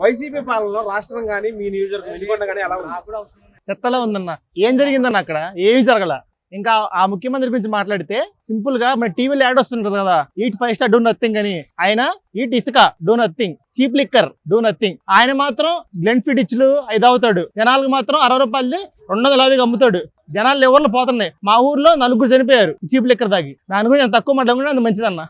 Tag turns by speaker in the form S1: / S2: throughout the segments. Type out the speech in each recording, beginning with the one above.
S1: YCP పాలనలో రాష్ట్రం కానీ మీ నియోజకవర్గం వెలిగొండ కానీ ఎలా ఉంది?
S2: చెత్తలో ఉందన్న. ఏం జరిగిందన్న అక్కడ? ఏమీ జరగల. ఇంకా ఆ ముఖ్యమంత్రి గురించి మాట్లాడితే సింపుల్ గా మన టీవీలో యాడ్ వస్తుంటది కదా, ఈట్ 5 స్టార్ డూ నథింగ్ అని. ఆయన ఈట్ ఇసుక do nothing, cheap liquor do nothing. ఆయన మాత్రం బ్లెండ్ ఫిట్ ఇచ్చులు 5 అవుతాడు, జనాలకు మాత్రం 60 రూపాయలది 250 అమ్ముతాడు. జనాలు ఎవరిలో పోతున్నాయి. మా ఊర్లో 4 చనిపోయారు చీప్ లిక్కర్ తాగి. దాని గురించి తక్కువ మాట్లాడుకుంటే అది మంచిదన్న.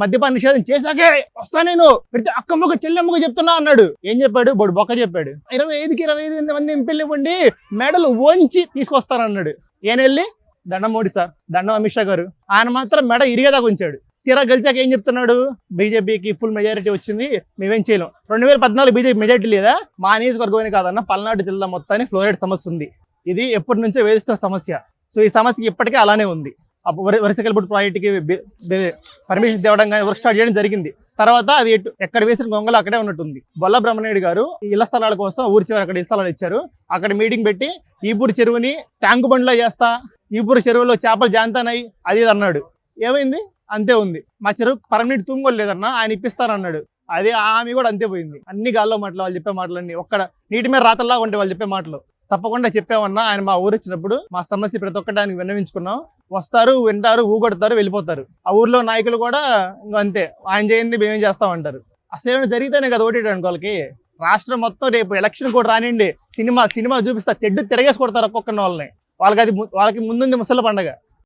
S2: మద్యపాన నిషేధం చేశాకే వస్తా నేను, పెడితే అక్కమ్మకు చెల్లెమ్మకు చెప్తున్నా అన్నాడు. ఏం చెప్పాడు? బొడు బొక్క చెప్పాడు. 25 మంది ఎంపీలు ఇవ్వండి, మెడలు వంచి తీసుకొస్తారన్నాడు. ఏం వెళ్ళి దండం మోడీ సార్, దండం అమిత్ షా గారు. ఆయన మాత్రం మెడ ఇరిగేదాకా ఉంచాడు. తీరా గెలిచాక ఏం చెప్తున్నాడు? బీజేపీకి ఫుల్ మెజారిటీ వచ్చింది, మేమేం చేయలేం. 2014 బీజేపీ మెజారిటీ లేదా? మా నియోజకవర్గమే కాదన్న, పల్నాడు జిల్లా మొత్తానికి ఫ్లోరైడ్ సమస్య ఉంది. ఇది ఎప్పటి నుంచో వేధిస్తున్న సమస్య. సో ఈ సమస్య ఇప్పటికే అలానే ఉంది. వరుసకెళ్ళిపుడు ప్రాజెక్టుకి పర్మిషన్ తేవడం కానీ వర్క్ స్టార్ట్ చేయడం జరిగింది. తర్వాత అది ఎక్కడ వేసిన గొంగలు అక్కడే ఉన్నట్టుంది. బొల్ల బ్రహ్మనాయుడు గారు ఇళ్ల స్థలాల కోసం ఊరి చివరి అక్కడ స్థలాలు ఇచ్చారు. అక్కడ మీటింగ్ పెట్టి ఈపూరు చెరువుని ట్యాంకు బండ్లో చేస్తా, ఈపూరు చెరువులో చేపలు జాంతానాయి అది అన్నాడు. ఏమైంది? అంతే ఉంది. మా చెరువు పర్మనెంట్ తూంగోలు లేదన్నా, ఆయన ఇప్పిస్తానన్నాడు. అది ఆమె కూడా అంతే పోయింది. అన్ని గాల్లో మాటలు, వాళ్ళు చెప్పే మాటలన్నీ ఒక్కడ నీటి మీద రాతల్లా ఉంటే వాళ్ళు చెప్పే మాటలు. తప్పకుండా చెప్పామన్నా. ఆయన మా ఊరు వచ్చినప్పుడు మా సమస్య ప్రతి ఒక్కటానికి విన్నవించుకున్నాం. వస్తారు, వింటారు, ఊగొడతారు, వెళ్ళిపోతారు. ఆ ఊర్లో నాయకులు కూడా ఇంకా అంతే, ఆయన చేయండి మేమేం చేస్తామంటారు. అసలు ఏమైనా జరిగితేనే కదా ఓటేయడానికి వాళ్ళకి. రాష్ట్రం మొత్తం రేపు ఎలక్షన్ కూడా రానిండి, సినిమా చూపిస్తా, తెడ్డు తిరగేసి కొడతారు ఒక్కొక్కరిని వాళ్ళని. వాళ్ళకి ముందుంది ముసలి పండగ.